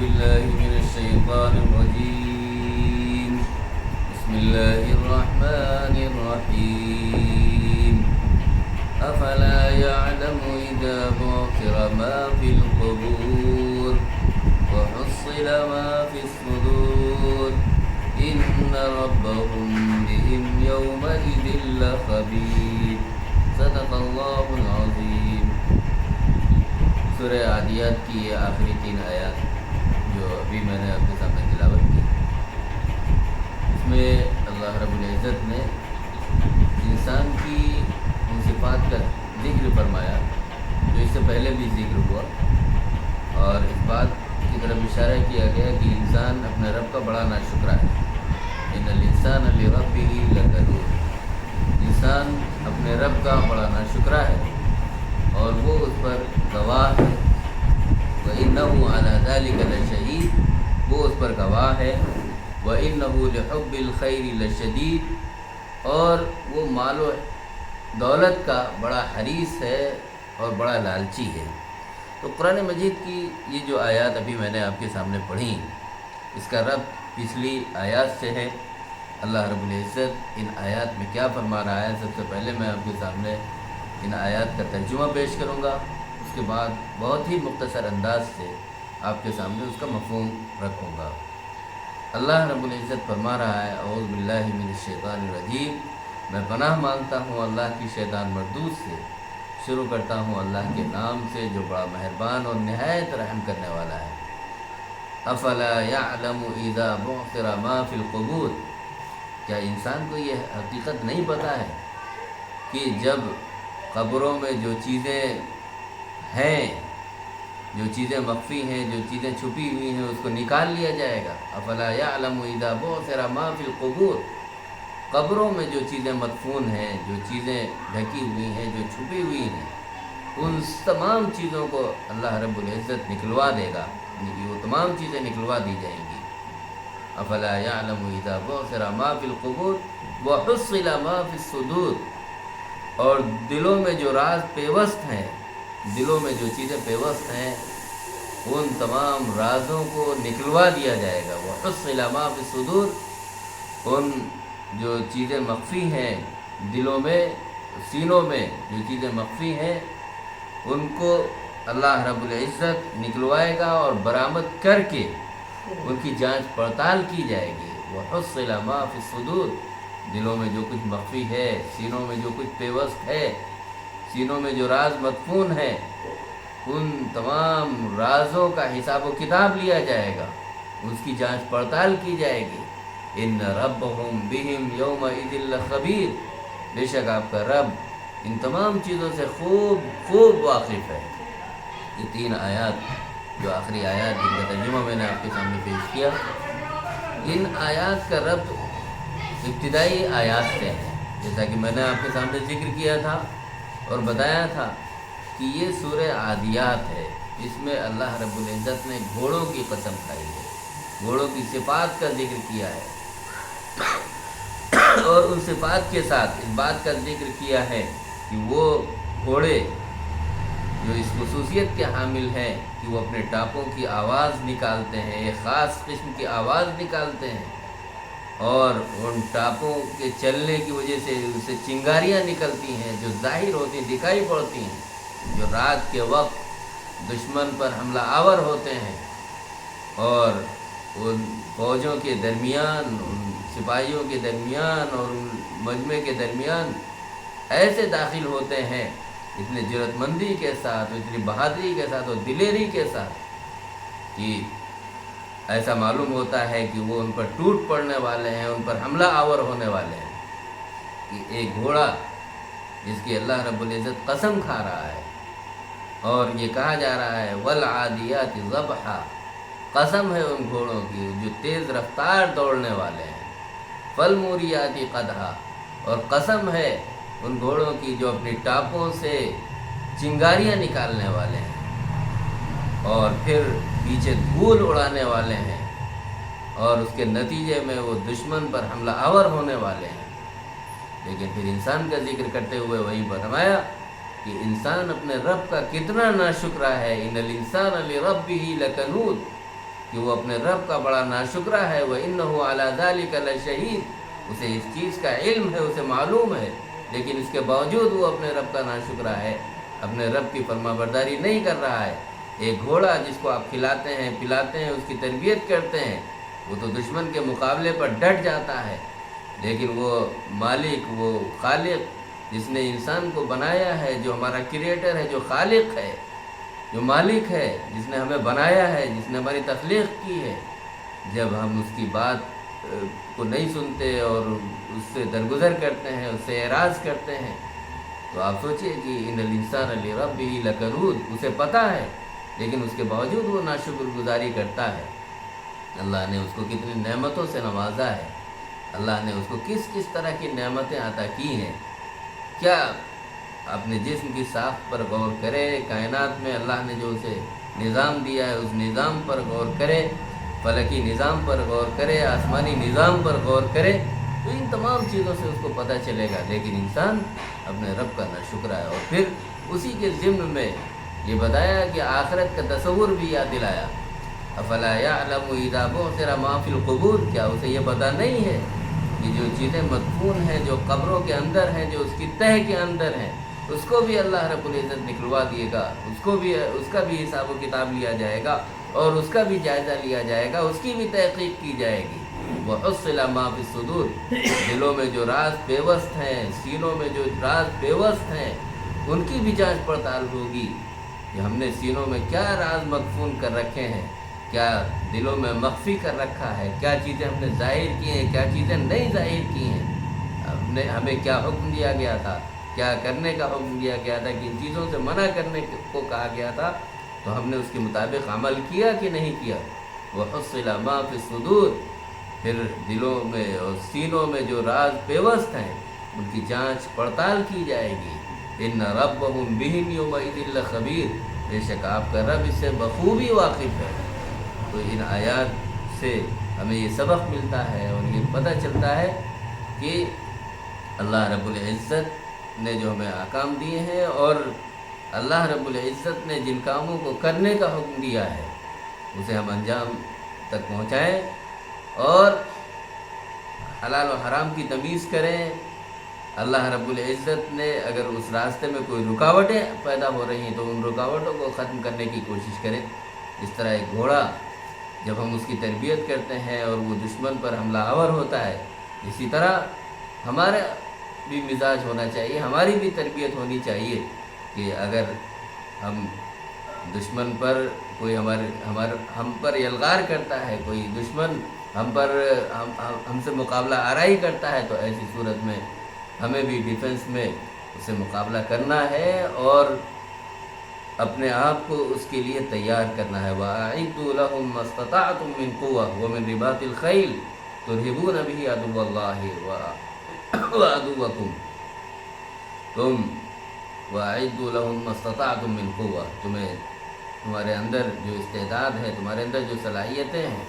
بالله من الشيطان الرجيم. بسم الله الرحمن الرحيم. أفلا يعلم إذا بعثر ما في القبور وحصل ما في الصدور إن ربهم بهم يومئذ لخبير. صدق الله العظيم. سورہ عادیات کی یہ آخری 3 آیات جو ابھی میں نے آپ کے سامنے تلاوت کی، اس میں اللہ رب العزت نے انسان کی ان صفات کا ذکر فرمایا جو اس سے پہلے بھی ذکر ہوا، اور اس بات کی طرف اشارہ کیا گیا کہ انسان اپنے رب کا بڑا ناشکرا ہے. ان الانسان لربہ لکنود. انسان اپنے رب کا بڑا ناشکرا ہے اور وہ اس پر گواہ ہے. وَإِنَّهُ عَلَى ذَلِكَ لَشَهِيدٌ. وہ اس پر گواہ ہے. وَإِنَّهُ لِحُبِّ الْخَيْرِ لَشَدِيدٌ. اور وہ مال و دولت کا بڑا حریص ہے اور بڑا لالچی ہے. تو قرآن مجید کی یہ جو آیات ابھی میں نے آپ کے سامنے پڑھی، اس کا ربط پچھلی آیات سے ہے. اللہ رب العزت ان آیات میں کیا فرما رہا ہے، سب سے پہلے میں آپ کے سامنے ان آیات کا ترجمہ پیش کروں گا، اس کے بعد بہت ہی مختصر انداز سے آپ کے سامنے اس کا مفہوم رکھوں گا. اللہ رب العزت فرما رہا ہے، اعوذ باللہ من الشیطان الرجیم. میں پناہ مانگتا ہوں اللہ کی شیطان مردود سے. شروع کرتا ہوں اللہ کے نام سے جو بڑا مہربان اور نہایت رحم کرنے والا ہے. افلا یعلم اذا بعثر ما فی القبور. کیا انسان کو یہ حقیقت نہیں پتہ ہے کہ جب قبروں میں جو چیزیں ہیں، جو چیزیں مخفی ہیں، جو چیزیں چھپی ہوئی ہیں، اس کو نکال لیا جائے گا. افلا یعلم اذا بعثر ما فی القبور. قبروں میں جو چیزیں مدفون ہیں، جو چیزیں ڈھکی ہوئی ہیں، جو چھپی ہوئی ہیں، ان تمام چیزوں کو اللہ رب العزت نکلوا دے گا. وہ تمام چیزیں نکلوا دی جائیں گی. افلا یعلم اذا بعثر ما فی القبور وحصل ما فی الصدور. اور دلوں میں جو راز پیوست ہیں، دلوں میں جو چیزیں پیوست ہیں، ان تمام رازوں کو نکلوا دیا جائے گا. وحصل ما فی الصدور. ان جو چیزیں مخفی ہیں دلوں میں، سینوں میں جو چیزیں مخفی ہیں، ان کو اللہ رب العزت نکلوائے گا اور برآمد کر کے ان کی جانچ پڑتال کی جائے گی. وحصل ما فی الصدور. دلوں میں جو کچھ مخفی ہے، سینوں میں جو کچھ پیوست ہے، سینوں میں جو راز مدفون ہے، ان تمام رازوں کا حساب و کتاب لیا جائے گا، اس کی جانچ پڑتال کی جائے گی. ان ربہم بہم یومئذ لخبیر. بے شک آپ کا رب ان تمام چیزوں سے خوب واقف ہے. یہ 3 آیات جو آخری آیات جن کا ترجمہ میں نے آپ کے سامنے پیش کیا، ان آیات کا ربط ابتدائی آیات سے ہے. جیسا کہ میں نے آپ کے سامنے ذکر کیا تھا اور بتایا تھا کہ یہ سورہ عادیات ہے. اس میں اللہ رب العزت نے گھوڑوں کی قسم کھائی ہے، گھوڑوں کی صفات کا ذکر کیا ہے، اور ان صفات کے ساتھ اس بات کا ذکر کیا ہے کہ وہ گھوڑے جو اس خصوصیت کے حامل ہیں کہ وہ اپنے ٹاپوں کی آواز نکالتے ہیں، ایک خاص قسم کی آواز نکالتے ہیں، اور ان ٹاپوں کے چلنے کی وجہ سے اسے چنگاریاں نکلتی ہیں جو ظاہر ہوتی ہیں، دکھائی پڑتی ہیں، جو رات کے وقت دشمن پر حملہ آور ہوتے ہیں اور ان فوجوں کے درمیان، ان سپاہیوں کے درمیان اور ان مجمع کے درمیان ایسے داخل ہوتے ہیں اتنی جرأت مندی کے ساتھ، اتنی بہادری کے ساتھ اور دلیری کے ساتھ کہ ایسا معلوم ہوتا ہے کہ وہ ان پر ٹوٹ پڑنے والے ہیں، ان پر حملہ آور ہونے والے ہیں. کہ ایک گھوڑا جس کی اللہ رب العزت قسم کھا رہا ہے، اور یہ کہا جا رہا ہے والعادیات ضبحا. قسم ہے ان گھوڑوں کی جو تیز رفتار دوڑنے والے ہیں. فالموریات قدحا. اور قسم ہے ان گھوڑوں کی جو اپنی ٹاپوں سے چنگاریاں نکالنے والے ہیں اور پھر پیچھے دھول اڑانے والے ہیں، اور اس کے نتیجے میں وہ دشمن پر حملہ آور ہونے والے ہیں. لیکن پھر انسان کا ذکر کرتے ہوئے وہیں فرمایا کہ انسان اپنے رب کا کتنا ناشکرا ہے. ان الانسان لربہ لکنود. کہ وہ اپنے رب کا بڑا ناشکرہ ہے، وَإِنَّهُ عَلَى ذَلِكَ لَشَهِيدٌ، اسے اس چیز کا علم ہے، اسے معلوم ہے، لیکن اس کے باوجود وہ اپنے رب کا ناشکرہ ہے، اپنے رب کی فرما برداری نہیں کر رہا ہے۔ ایک گھوڑا جس کو آپ کھلاتے ہیں پلاتے ہیں، اس کی تربیت کرتے ہیں، وہ تو دشمن کے مقابلے پر ڈٹ جاتا ہے، لیکن وہ مالک، وہ خالق جس نے انسان کو بنایا ہے، جو ہمارا کریٹر ہے، جو خالق ہے، جو مالک ہے، جس نے ہمیں بنایا ہے، جس نے ہماری تخلیق کی ہے، جب ہم اس کی بات کو نہیں سنتے اور اس سے درگزر کرتے ہیں، اس سے اعراض کرتے ہیں، تو آپ سوچئے کہ ان الانسان لربہ لکنود، اسے پتہ ہے لیکن اس کے باوجود وہ ناشکر گزاری کرتا ہے۔ اللہ نے اس کو کتنی نعمتوں سے نوازا ہے، اللہ نے اس کو کس کس طرح کی نعمتیں عطا کی ہیں۔ کیا اپنے جسم کی ساخت پر غور کرے، کائنات میں اللہ نے جو اسے نظام دیا ہے اس نظام پر غور کرے، فلکی نظام پر غور کرے، آسمانی نظام پر غور کرے، تو ان تمام چیزوں سے اس کو پتہ چلے گا، لیکن انسان اپنے رب کا ناشکرہ ہے۔ اور پھر اسی کے ضمن میں یہ بتایا کہ آخرت کا تصور بھی یاد دلایا، افلا یعلم اذا بعثر ما فی القبور، کیا اسے یہ پتہ نہیں ہے کہ جو چیزیں مدفون ہیں، جو قبروں کے اندر ہیں، جو اس کی تہ کے اندر ہیں، اس کو بھی اللہ رب العزت نکلوا دیے گا، اس کا بھی حساب و کتاب لیا جائے گا اور اس کا بھی جائزہ لیا جائے گا، اس کی بھی تحقیق کی جائے گی۔ وحصل ما فی الصدور، دلوں میں جو راز پیوست ہیں، سینوں میں جو راز پیوست ہیں، ان کی بھی جانچ پڑتال ہوگی کہ ہم نے سینوں میں کیا راز مدفون کر رکھے ہیں، کیا دلوں میں مخفی کر رکھا ہے، کیا چیزیں ہم نے ظاہر کی ہیں، کیا چیزیں نہیں ظاہر کی ہیں، ہمیں کیا حکم دیا گیا تھا، کیا کرنے کا حکم دیا گیا تھا، کہ ان چیزوں سے منع کرنے کو کہا گیا تھا، تو ہم نے اس کے مطابق عمل کیا کہ نہیں کیا۔ وحصل ما فی الصدور، پھر دلوں میں اور سینوں میں جو راز پیوست ہیں ان کی جانچ پڑتال کی جائے گی۔ ان ربهم بہم یومئذ لخبیر، بے شک آپ کا رب اس سے بخوبی واقف ہے۔ تو ان آیات سے ہمیں یہ سبق ملتا ہے اور یہ پتہ چلتا ہے کہ اللہ رب العزت نے جو ہمیں احکام دیے ہیں اور اللہ رب العزت نے جن کاموں کو کرنے کا حکم دیا ہے اسے ہم انجام تک پہنچائیں اور حلال و حرام کی تمیز کریں۔ اللہ رب العزت نے اگر اس راستے میں کوئی رکاوٹیں پیدا ہو رہی ہیں تو ان رکاوٹوں کو ختم کرنے کی کوشش کریں۔ اس طرح ایک گھوڑا جب ہم اس کی تربیت کرتے ہیں اور وہ دشمن پر حملہ آور ہوتا ہے، اسی طرح ہمارا بھی مزاج ہونا چاہیے، ہماری بھی تربیت ہونی چاہیے کہ اگر ہم دشمن پر کوئی ہم پر یلغار کرتا ہے، کوئی دشمن ہم سے مقابلہ آرائی کرتا ہے، تو ایسی صورت میں ہمیں بھی ڈیفنس میں اس سے مقابلہ کرنا ہے اور اپنے آپ کو اس کے لیے تیار کرنا ہے۔ وَأَعِدُّوا لَهُم مَّا اسْتَطَعْتُم مِّن قُوَّةٍ وَمِن رِّبَاطِ الْخَيْلِ تُرْهِبُونَ بِهِ عَدُوَّ اللَّهِ وَعَدُوَّكُمْ، تم وَأَعِدُّوا لَهُم مَّا اسْتَطَعْتُم مِّن قُوَّةٍ، تمہارے اندر جو استعداد ہے، تمہارے اندر جو صلاحیتیں ہیں،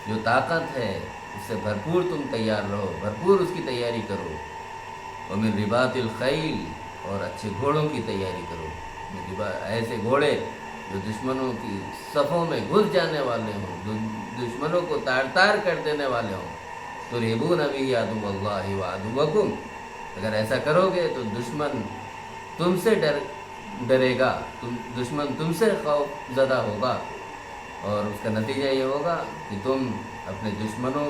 جو طاقت ہے، اس سے بھرپور تم تیار رہو، بھرپور اس کی تیاری کرو۔ وَمِن رِّبَاطِ الْخَيْلِ، اور اچھے گھوڑوں کی تیاری کرو، ایسے گھوڑے جو دشمنوں کی صفوں میں گھس جانے والے ہوں، دشمنوں کو تار تار کر دینے والے ہوں۔ تُرْهِبُونَ بِهِ عَدُوَّ اللَّهِ وَعَدُوَّكُمْ، اگر ایسا کرو گے تو دشمن تم سے ڈرے گا، دشمن تم سے خوف زدہ ہوگا، اور اس کا نتیجہ یہ ہوگا کہ تم اپنے دشمنوں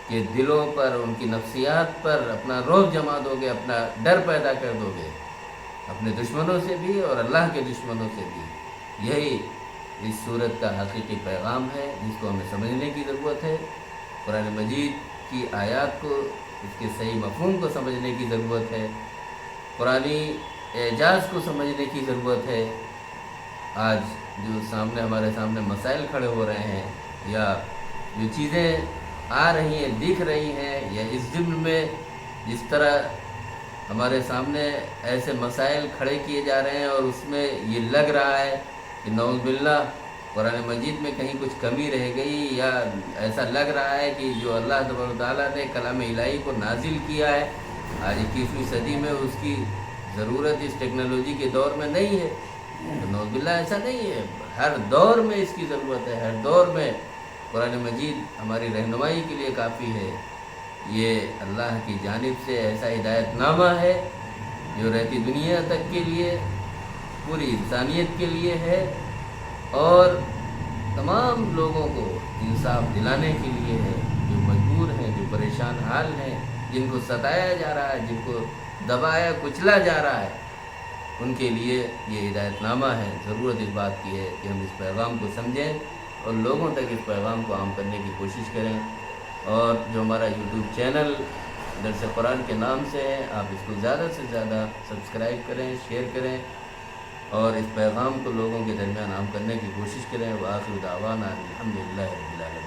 کے دلوں پر، ان کی نفسیات پر اپنا رعب جما دو گے، اپنا ڈر پیدا کر دو گے، اپنے دشمنوں سے بھی اور اللہ کے دشمنوں سے بھی۔ یہی اس صورت کا حقیقی پیغام ہے جس کو ہمیں سمجھنے کی ضرورت ہے۔ قرآن مجید کی آیات کو، اس کے صحیح مفہوم کو سمجھنے کی ضرورت ہے، قرآنی اعجاز کو سمجھنے کی ضرورت ہے۔ آج جو ہمارے سامنے مسائل کھڑے ہو رہے ہیں، یا جو چیزیں آ رہی ہیں، دکھ رہی ہیں، یا اس ضمن میں جس طرح ہمارے سامنے ایسے مسائل کھڑے کیے جا رہے ہیں اور اس میں یہ لگ رہا ہے کہ نعوذ باللہ قرآن مجید میں کہیں کچھ کمی رہ گئی، یا ایسا لگ رہا ہے کہ جو اللہ تبارک و تعالیٰ نے کلام الہی کو نازل کیا ہے، آج 21ویں صدی میں اس کی ضرورت اس ٹیکنالوجی کے دور میں نہیں ہے۔ تو نعوذ باللہ ایسا نہیں ہے، ہر دور میں اس کی ضرورت ہے، ہر دور میں قرآن مجید ہماری رہنمائی کے لیے کافی ہے۔ یہ اللہ کی جانب سے ایسا ہدایت نامہ ہے جو رہتی دنیا تک کے لیے، پوری انسانیت کے لیے ہے، اور تمام لوگوں کو انصاف دلانے کے لیے ہے، جو مجبور ہیں، جو پریشان حال ہیں، جن کو ستایا جا رہا ہے، جن کو دبایا کچلا جا رہا ہے، ان کے لیے یہ ہدایت نامہ ہے۔ ضرورت اس بات کی ہے کہ ہم اس پیغام کو سمجھیں اور لوگوں تک اس پیغام کو عام کرنے کی کوشش کریں۔ اور جو ہمارا یوٹیوب چینل درس قرآن کے نام سے ہے، آپ اس کو زیادہ سے زیادہ سبسکرائب کریں، شیئر کریں، اور اس پیغام کو لوگوں کے درمیان عام کرنے کی کوشش کریں۔ وآخر دعوانا الحمدللہ رب العالمین۔